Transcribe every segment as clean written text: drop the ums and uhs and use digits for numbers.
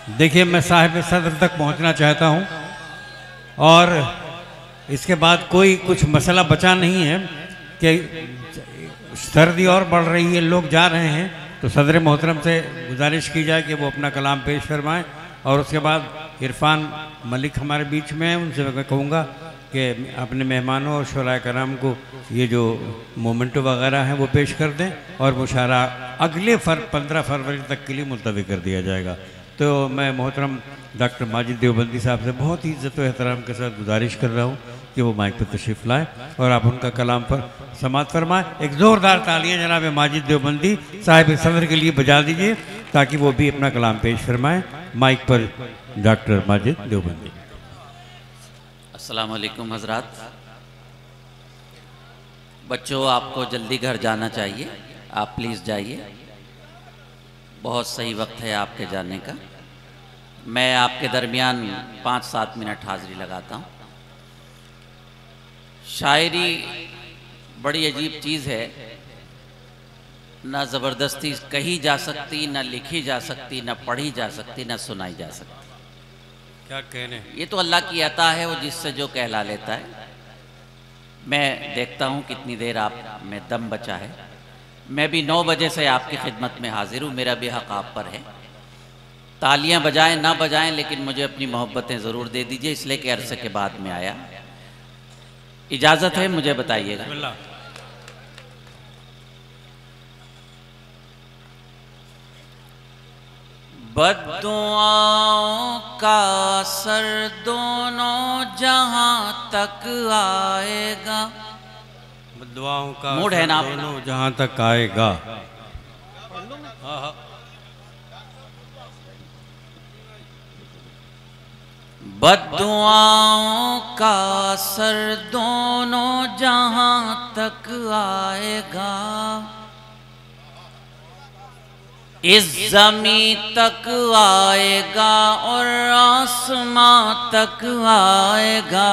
देखिए, मैं साहिब सदर तक पहुंचना चाहता हूं और इसके बाद कोई कुछ मसला बचा नहीं है कि सर्दी और बढ़ रही है, लोग जा रहे हैं, तो सदर मोहतरम से गुजारिश की जाए कि वो अपना कलाम पेश फरमाएं और उसके बाद इरफान मलिक हमारे बीच में हैं, उनसे मैं कहूँगा कि अपने मेहमानों और शुराए कराम को ये जो मोमेंटो वगैरह हैं वो पेश कर दें और मुशारा अगले 15 फरवरी तक के लिए मुलतवी कर दिया जाएगा। तो मैं मोहतरम डॉक्टर माजिद देवबंदी साहब से बहुत ही इज़्ज़त व एहतराम के साथ गुजारिश कर रहा हूँ कि वो माइक पर तशरीफ़ लाएँ और आप उनका कलाम पर समात फरमाएँ। एक ज़ोरदार तालियाँ जनाब माजिद देवबंदी साहिब सदर के लिए बजा दीजिए ताकि वो भी अपना कलाम पेश फरमाएँ। माइक पर डॉक्टर माजिद देवबंदी। अस्सलाम वालेकुम हज़रात। बच्चों, आपको जल्दी घर जाना चाहिए, आप प्लीज़ जाइए, बहुत सही वक्त है आपके जाने का। मैं आपके दरमियान 5-7 मिनट हाज़िरी लगाता हूँ। शायरी बड़ी अजीब चीज़ है, ना ज़बरदस्ती कही जा सकती, ना लिखी जा सकती, ना पढ़ी जा सकती, ना सुनाई जा सकती। क्या कहने, ये तो अल्लाह की अता है, वो जिससे जो कहला लेता है। मैं देखता हूँ कितनी देर आप में दम बचा है। मैं भी 9 बजे से आपकी खिदमत में हाजिर हूँ, मेरा भी हक़ आप पर है। तालियां बजाएं ना बजाएं, लेकिन मुझे अपनी मोहब्बतें ज़रूर दे दीजिए, इसलिए कि अरसे के बाद में आया। इजाज़त है, मुझे बताइएगा। बद्दुआओं का असर दोनों जहां तक आएगा। दुआओं का मूड है ना आप? दोनों जहां तक आएगा। बद्दुआओं का असर दोनों जहां तक आएगा, इस ज़मीं तक आएगा और आसमां तक आएगा।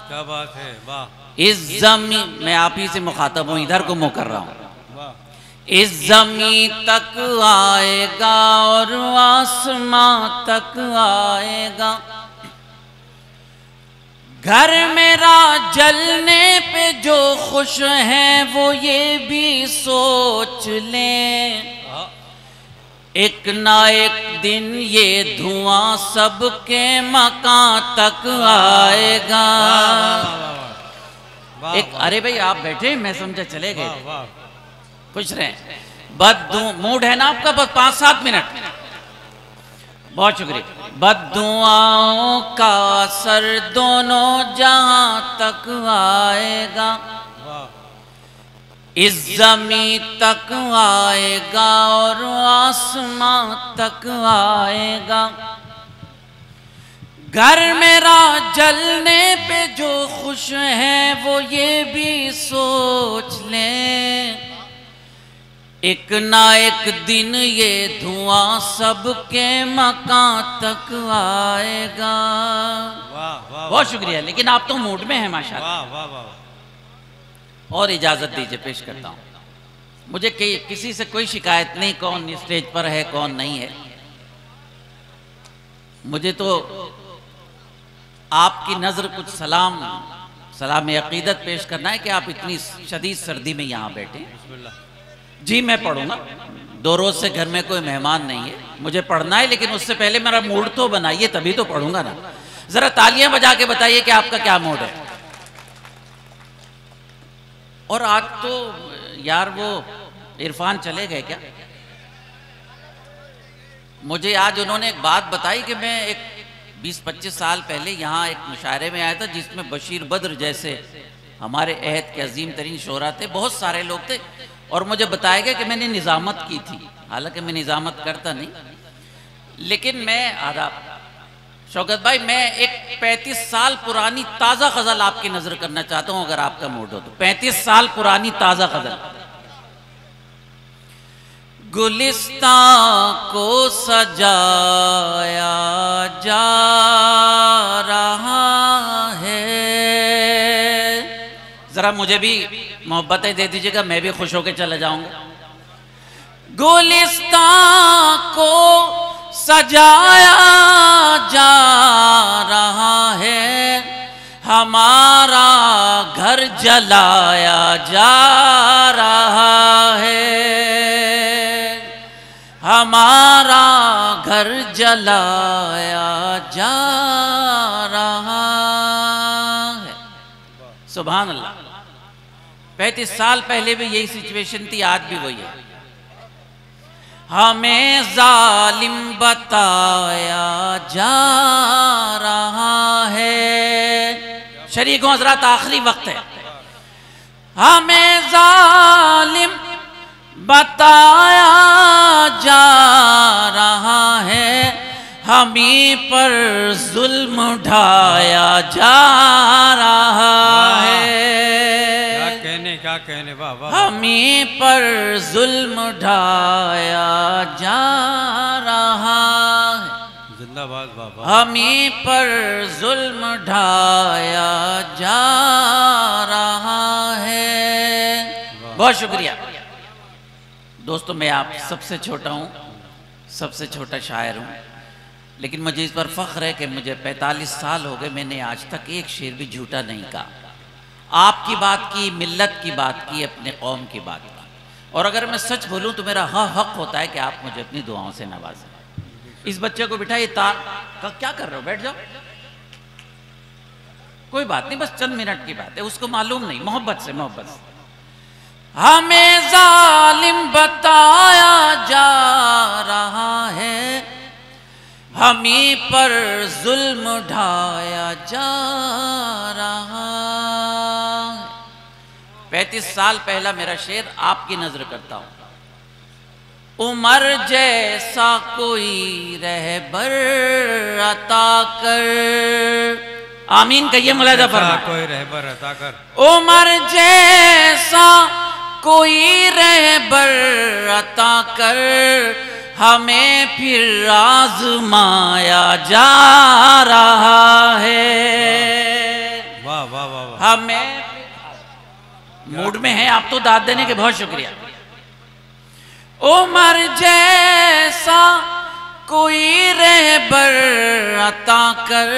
क्या बात है, वाह। इस ज़मीं, मैं आप ही से मुखातब हूँ, इधर को मुँह कर रहा हूँ। इस ज़मीं तक आएगा और आसमां तक आएगा। घर मेरा जलने पे जो खुश हैं वो ये भी सोच लें, एक ना एक दिन ये धुआं सबके मकान तक आएगा। एक, अरे भाई आप बैठे, मैं समझा चले गए। खुश रहें। मूड है ना आपका? बस 5-7 मिनट, बहुत शुक्रिया। बद्दुआओं का असर दोनों जहां तक आएगा, इस ज़मीं तक आएगा और आसमां तक आएगा। घर मेरा जलने पे जो खुश हैं वो ये भी सोच लें, एक ना एक दिन ये धुआं सबके मकान तक आएगा। बहुत शुक्रिया, लेकिन आप तो मूड में हैं माशाल्लाह। और इजाज़त दीजिए, पेश करता हूँ। मुझे किसी से कोई शिकायत नहीं, कौन स्टेज पर है कौन नहीं है। मुझे तो आपकी नज़र कुछ सलाम अक़ीदत पेश करना है कि आप इतनी शदीद सर्दी में यहाँ बैठे। जी मैं पढ़ूंगा, 2 रोज़ से घर में कोई मेहमान नहीं है, मुझे पढ़ना है, लेकिन उससे पहले मेरा मूड तो बनाइए, तभी तो पढ़ूंगा ना। ज़रा तालियां बजा के बताइए कि आपका क्या मूड है। और आज तो यार वो इरफान चले गए क्या? मुझे आज उन्होंने एक बात बताई कि मैं एक 20-25 साल पहले यहाँ एक मुशायरे में आया था जिसमें बशीर बद्र जैसे हमारे अहद के अजीम तरीन शोरा थे, बहुत सारे लोग थे, और मुझे बताया गया कि मैंने निज़ामत की थी। हालांकि मैं निज़ामत करता नहीं, लेकिन मैं आदाब शौकत भाई, मैं एक 35 साल पुरानी ताज़ा गज़ल आपकी नज़र करना चाहता हूँ, अगर आपका मूड हो तो। 35 साल पुरानी ताज़ा गज़ल। गुलिस्तां को सजाया जा रहा है। जरा मुझे भी मोहब्बतें दे दीजिएगा, मैं भी खुश होकर चला जाऊंगा। गुलिस्तां को सजाया जा रहा है, हमारा घर जलाया जा रहा है, हमारा घर जलाया जा रहा है। सुभान अल्लाह। 35 साल पहले भी यही सिचुएशन थी, आज भी वही है। हमें जालिम बताया जा रहा है। शरीकों हज़रात, आखिरी वक्त है। हमें जालिम बताया जा रहा है, हमी पर जुल्म ढाया जा रहा है। क्या कहने बाबा, हमी पर जुल्म ढाया जा रहा है। जिंदाबाद बाबा। हमी पर जुल्म ढाया जा रहा है। बहुत शुक्रिया दोस्तों। मैं आप सबसे छोटा हूँ, सबसे छोटा शायर हूँ, लेकिन मुझे इस पर फख्र है कि मुझे 45 साल हो गए, मैंने आज तक एक शेर भी झूठा नहीं कहा। आपकी बात की, मिल्लत की बात की, अपने कौम की बात की। और अगर मैं सच बोलूं तो मेरा हक होता है कि आप मुझे अपनी दुआओं से नवाजें। इस बच्चे को बिठाइए, तार का क्या कर रहे हो, बैठ जाओ, कोई बात नहीं, बस चंद मिनट की बात है, उसको मालूम नहीं, मोहब्बत से, मोहब्बत से। हमें जालिम बताया जा रहा है, हमी पर जुल्म ढाया जा रहा है। 35 साल पहला मेरा शेर आपकी नजर करता हूं। उमर जैसा कोई रहबर अता कर। आमीन कहिए मुलाहिजा फरमाए। कोई रहबर अता कर। उमर जैसा कोई रहबर अता कर, हमें फिर आजमाया जा रहा है। वाह वाह वाह। हमें मूड में है आप तो, दाद देने के बहुत शुक्रिया। उमर जैसा कोई रहबर अता कर,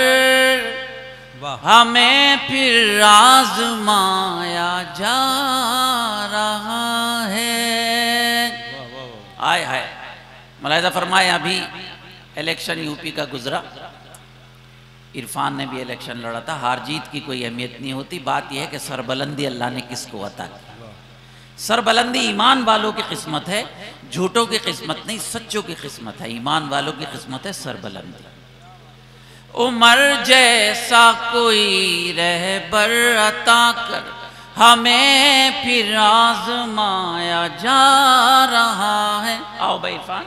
हमें फिर आजमाया जा रहा है। आय हाय। मुलाहिजा फरमाए, अभी इलेक्शन यूपी का गुजरा, इरफान ने भी इलेक्शन लड़ा था। हार जीत की कोई अहमियत नहीं होती, बात यह है कि सरबलंदी अल्लाह ने किसको अता की। सरबलंदी ईमान वालों की किस्मत है, झूठों की किस्मत नहीं, सच्चों की किस्मत है। ईमान वालों की किस्मत है सरबलंदी। उमर जैसा कोई रहबर अता कर, हमें फिर आजमाया जा रहा है। आओ भाई इरफान,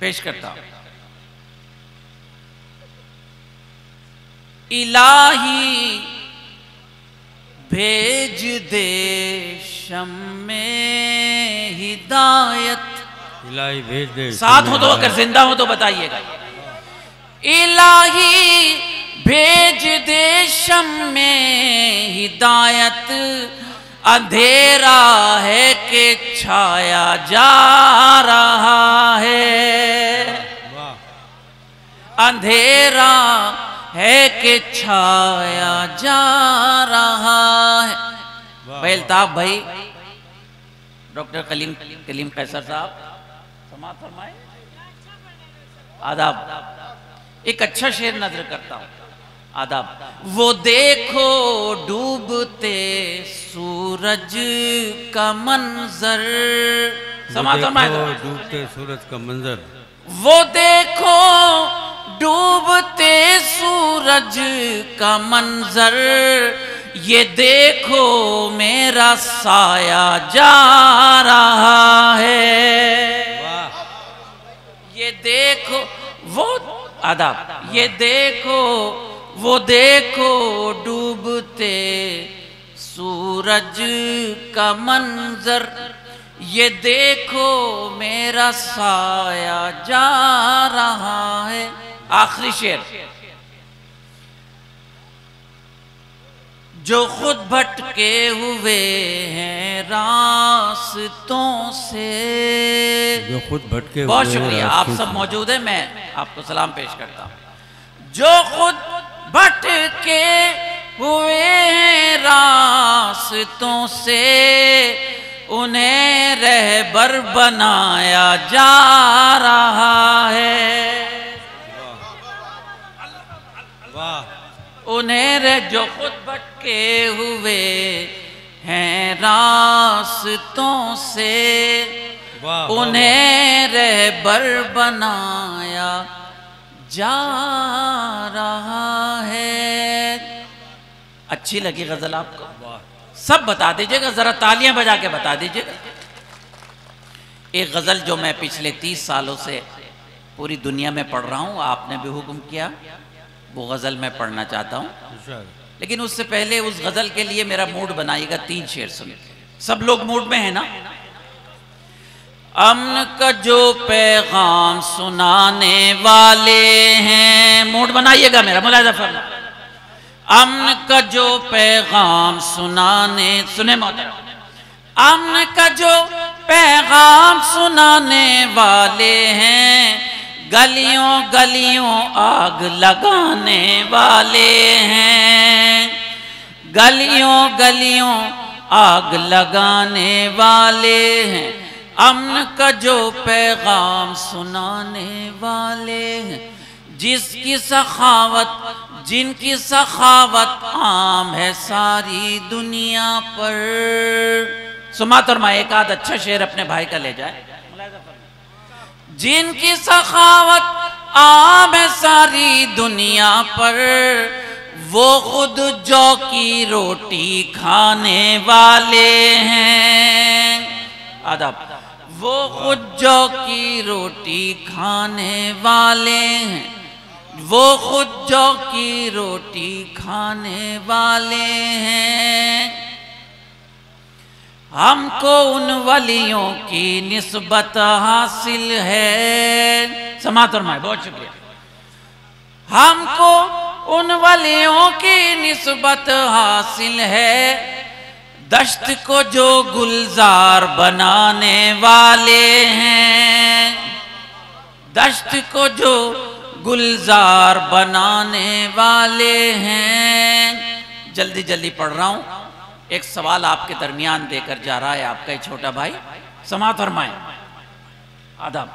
पेश करता हूं। इलाही भेज दे शम में हिदायत। इलाही भेज दे। साथ हो तो, अगर जिंदा हो तो बताइएगा। इलाही भेज दे शम में हिदायत, अंधेरा है कि छाया जा रहा है। अंधेरा है कि छाया जा रहा है। भाई अल्ताफ भाई, डॉक्टर कलीम कैसर साहब, समाअत फरमाए। आदाब। एक अच्छा शेर नजर करता हूं, आदाब। वो देखो डूबते सूरज का मंजर। समाअत फरमाए। डूबते सूरज का मंजर। वो देखो डूबते सूरज का मंजर, ये देखो मेरा साया जा रहा है। ये देखो वो, आदाब। ये देखो वो देखो डूबते सूरज का मंजर, ये देखो मेरा साया जा रहा है। आखिरी शेर। जो खुद भटके हुए हैं रास्तों से। जो खुद भटके हुए। बहुत शुक्रिया, आप सब मौजूद हैं, मैं आपको सलाम पेश करता हूं। जो खुद भटके हुए हैं रास्तों से, उन्हें रहबर बनाया जा रहा है। उन्हें जो खुद भटके हुए हैं रास्तों से, उन्हें रहबर बनाया जा रहा है। अच्छी लगी गजल आपको? सब बता दीजिएगा, जरा तालियां बजा के बता दीजिएगा। एक गजल जो मैं पिछले 30 सालों से पूरी दुनिया में पढ़ रहा हूं, आपने भी हुक्म किया, वो गजल मैं पढ़ना चाहता हूं। लेकिन उससे पहले उस गजल के लिए मेरा मूड बनाइएगा। 3 शेर सुन, सब लोग मूड में है ना? अमन का जो पैगाम सुनाने वाले हैं, मूड बनाइएगा मेरा, मुलाहिजा फरमा। अमन का जो पैगाम सुनाने, सुने मोहतरम, अमन का जो पैगाम सुनाने वाले हैं, गलियों गलियों आग लगाने वाले हैं, गलियों गलियों आग लगाने वाले हैं, अमन का जो पैगाम सुनाने वाले हैं। जिसकी सखावत, जिनकी सखावत आम है सारी दुनिया पर। सुमात और माँ एक आध अच्छा शेर अपने भाई का ले जाए। जिनकी सखावत आम है सारी दुनिया पर, वो खुद जौ की रोटी खाने वाले हैं। आदाब। वो खुद जौ की रोटी खाने वाले हैं, वो खुद जौ की रोटी खाने वाले हैं। हमको उन वलियों की निस्बत हासिल है। समात फरमाए, बहुत शुक्रिया। हमको उन वलियों की निस्बत हासिल है, दश्त को जो गुलजार बनाने वाले हैं, दश्त को जो गुलजार बनाने वाले हैं। जल्दी जल्दी पढ़ रहा हूं, एक सवाल आपके दरमियान देकर जा रहा है आपका ही छोटा भाई। समात फरमाए। आदाब।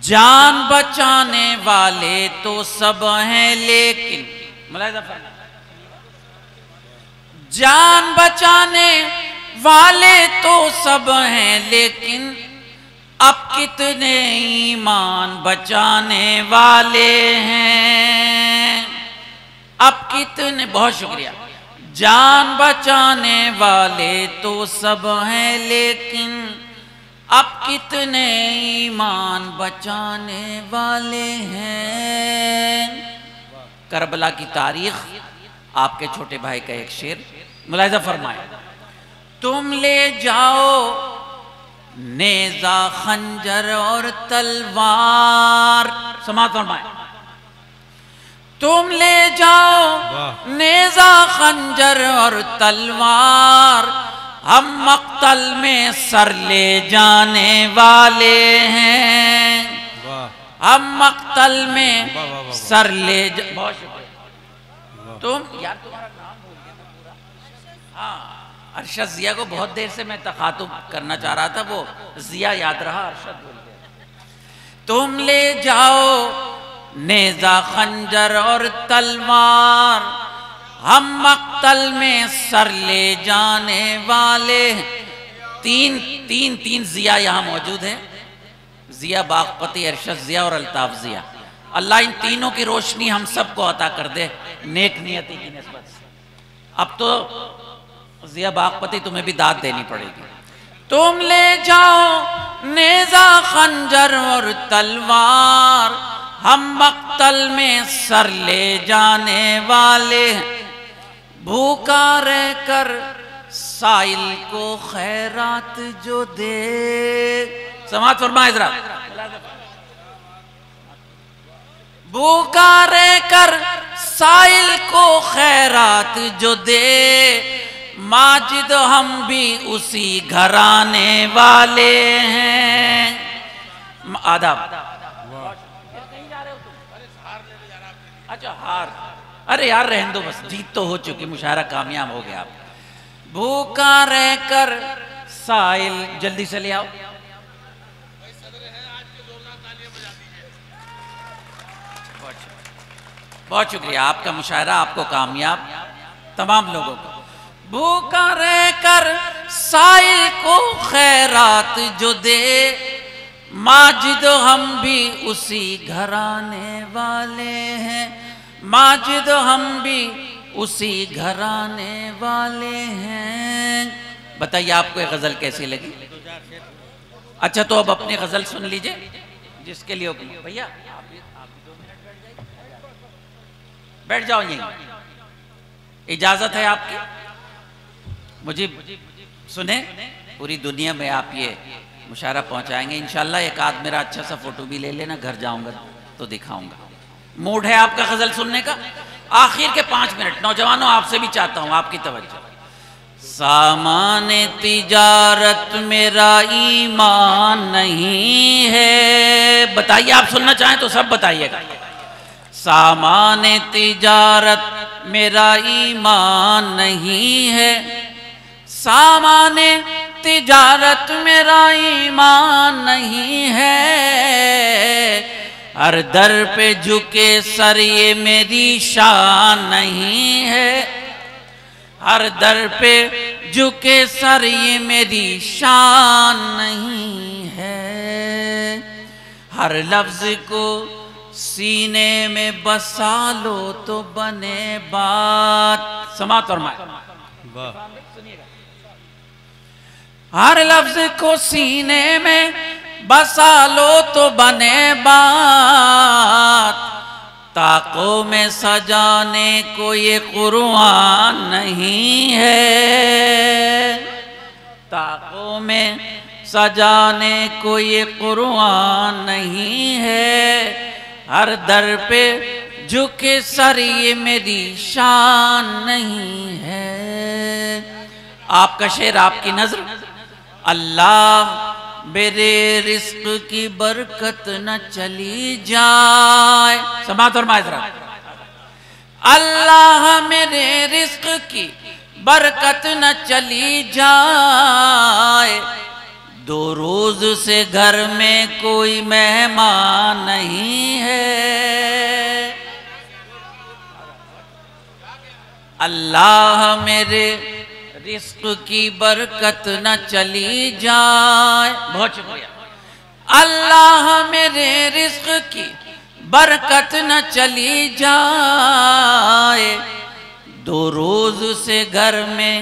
जान बचाने वाले तो सब हैं, लेकिन मुलाहिजा फरमाए, जान बचाने वाले तो सब हैं, लेकिन अब कितने ईमान बचाने वाले हैं। अब कितने, बहुत शुक्रिया। जान बचाने वाले तो सब हैं, लेकिन अब कितने ईमान बचाने वाले हैं। करबला की तारीख, आपके छोटे भाई का एक शेर, मुलाहिजा फरमाए। तुम ले जाओ नेजा खंजर और तलवार। समात फरमाए। तुम ले जाओ नेजा खंजर और तलवार, हम मक्तल में सर ले जाने वाले हैं। हम मक्तल में सर ले बहुत शुक्रिया। तुम यार तुम्हारा नाम भूल गया मैं पूरा। हाँ, अरशद जिया को बहुत देर से मैं तखातुब करना चाह रहा था, वो जिया याद रहा, अरशद भूल गया। तुम ले जाओ नेजा खंजर और तलवार, हम मक्तल में सर ले जाने वाले। तीन तीन तीन जिया यहाँ मौजूद हैं, जिया बागपति, अरशद जिया और अल्ताफ जिया। अल्लाह इन तीनों की रोशनी हम सबको अता कर दे नेक नियति की निस्बत से। अब तो जिया बागपति तुम्हें भी दाद देनी पड़ेगी। तुम ले जाओ नेजा खंजर और तलवार, हम मक्तल में सर ले जाने वाले। भूखा रहकर साइल को खैरात जो दे। समात फरमाए जरा। भूखा रहकर साइल को खैरात जो दे, माजिद हम भी उसी घराने वाले हैं। आदाब। कहीं जा रहे हो तुम? अच्छा हार, अरे यार रहने दो, बस जीत तो हो चुकी, मुशायरा कामयाब हो गया। आप भूखा रहकर साइल, जल्दी से ले आओ। बहुत शुक्रिया, आपका मुशायरा आपको कामयाब, तमाम लोगों को। भूखा रहकर साइल को खैरात जो दे, माजिद हम भी उसी घराने वाले हैं, माजिद हम भी उसी घराने वाले हैं। बताइए आपको ये गजल कैसी लगी? अच्छा तो अब अपनी गजल सुन लीजिए, जिसके लिए भैया आप भी 2 मिनट बैठ जाओ, यहीं इजाजत है आपकी। मुझे सुने, पूरी दुनिया में आप ये मुशायरा पहुंचाएंगे इंशाल्लाह। एक आध मेरा अच्छा सा फोटो भी ले लेना, घर जाऊंगा तो दिखाऊंगा। मूड है आपका गजल सुनने का? आखिर के 5 मिनट नौजवानों आपसे भी चाहता हूं आपकी तवज्जो। सामाने तिजारत मेरा ईमान नहीं है। बताइए, आप सुनना चाहें तो सब बताइएगा। सामाने तिजारत मेरा ईमान नहीं है, सामाने तिजारत मेरा ईमान नहीं है। हर दर पे झुके सर ये मेरी शान नहीं है, हर दर पे झुके सर ये मेरी शान नहीं है। हर लफ्ज को सीने में बसा लो तो बने बात। समात फरमाए। हर लफ्ज को सीने में बसा लो तो बने बात। ताकों में सजाने को ये कुरान नहीं है, ताकों में सजाने को ये कुरान नहीं है। हर दर पे झुके सर ये मेरी शान नहीं है। आपका शेर, आपकी नजर। अल्लाह मेरे रिस्क की बरकत न चली जाए। समात और माजरा। अल्लाह मेरे रिस्क की बरकत न चली जाए। 2 रोज से घर में कोई मेहमान नहीं है। अल्लाह मेरे रिस्क की बरकत न चली जाए। बहुत शुक्रिया। अल्लाह मेरे रिस्क की बरकत न चली जाए। 2 रोज से घर में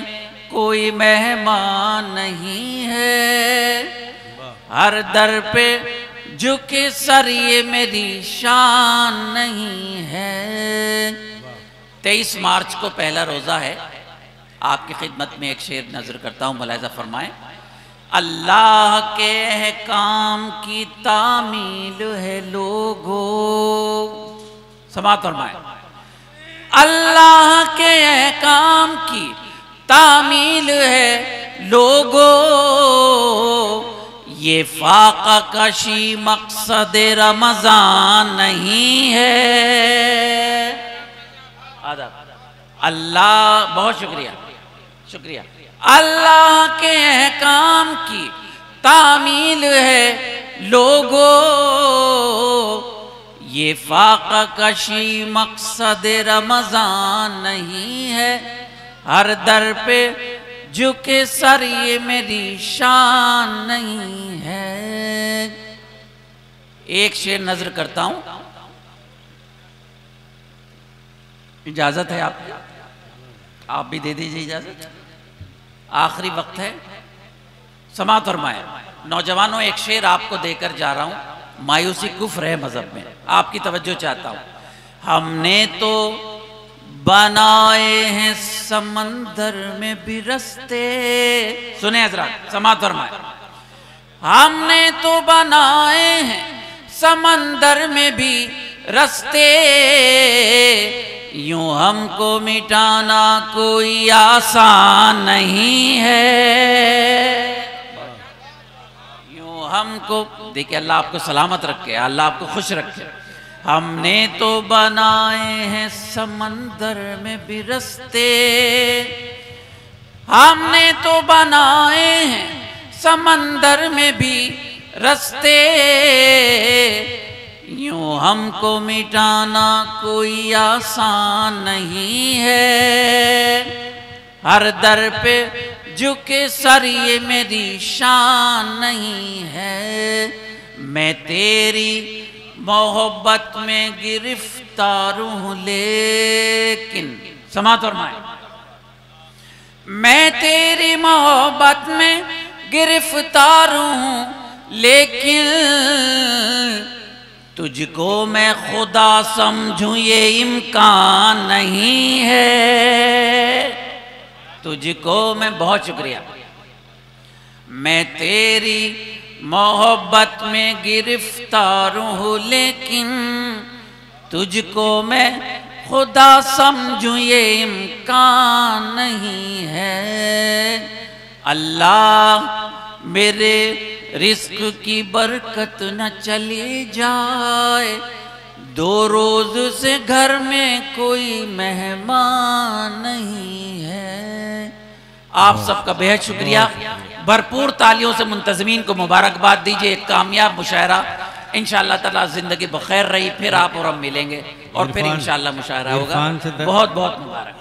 कोई मेहमान नहीं है। हर दर पे झुके सर ये मेरी शान नहीं है। 23 मार्च को पहला रोजा है। आपकी खिदमत में एक शेर नजर करता हूं, मुलाहिजा फरमाएं। अल्लाह के अहकाम की तामील है लोगो। समात फरमाएं। अल्लाह के अहकाम की तामील है लोगो। ये फाका कशी मकसद रमजान नहीं है। आदाब। अल्लाह, बहुत शुक्रिया, शुक्रिया। अल्लाह के अहकाम की तामील है लोगो। ये फाका कशी मकसद रमजान नहीं है। हर दर पे झुके सर ये मेरी शान नहीं है। एक शेर नजर करता हूं, इजाजत है आपकी? आप भी दे दीजिए इजाजत। आखिरी वक्त है, समात फरमाएं। नौजवानों, एक शेर आपको देकर जा रहा हूं। मायूसी कुफ्र है मजहब में, आपकी तवज्जो चाहता हूं। हमने तो बनाए हैं समंदर में भी रस्ते। सुने हजरात, समात फरमाएं। हमने तो बनाए हैं समंदर में भी रस्ते। यूं हमको मिटाना कोई आसान नहीं है। यूं हमको, देखिए अल्लाह आपको सलामत रखे, अल्लाह आपको खुश रखे। हमने तो बनाए हैं समंदर में भी रास्ते, हमने तो बनाए हैं समंदर में भी रास्ते। यूं हमको मिटाना कोई आसान नहीं है। हर दर पे झुके सर ये मेरी शान नहीं है। मैं तेरी मोहब्बत में गिरफ्तार हूं लेकिन, समात फरमाए, मैं तेरी मोहब्बत में गिरफ्तार हूं लेकिन तुझको मैं खुदा समझूं ये इम्कान नहीं है। तुझको मैं, बहुत शुक्रिया, मैं तेरी मोहब्बत में गिरफ्तार हूं लेकिन तुझको मैं खुदा समझूं ये इम्कान नहीं है। अल्लाह मेरे रिस्क की बरकत न चली जाए, 2 रोज से घर में कोई मेहमान नहीं है। आप सबका बेहद शुक्रिया। भरपूर तालियों से मुंतज़मीन को मुबारकबाद दीजिए। एक कामयाब मुशायरा इंशाअल्लाह ताला, जिंदगी बखैर रही, फिर आप और हम मिलेंगे और फिर इंशाअल्लाह मुशायरा होगा। बहुत बहुत मुबारक।